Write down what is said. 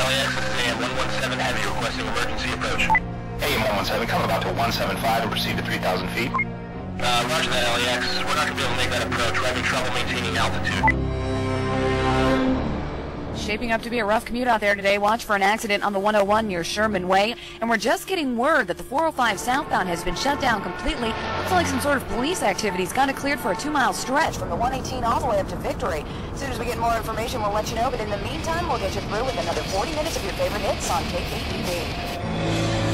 LAX, this is AM 117 Heavy requesting emergency approach. AM 117, come about to 175 and proceed to 3,000 feet. Roger that, LAX. We're not going to be able to make that approach. We're having trouble maintaining altitude. Shaping up to be a rough commute out there today. Watch for an accident on the 101 near Sherman Way. And we're just getting word that the 405 southbound has been shut down completely. Looks like some sort of police activity's got it cleared for a 2-mile stretch from the 118 all the way up to Victory. As soon as we get more information, we'll let you know. But in the meantime, we'll get you through with another 40 minutes of your favorite hits on KPPV.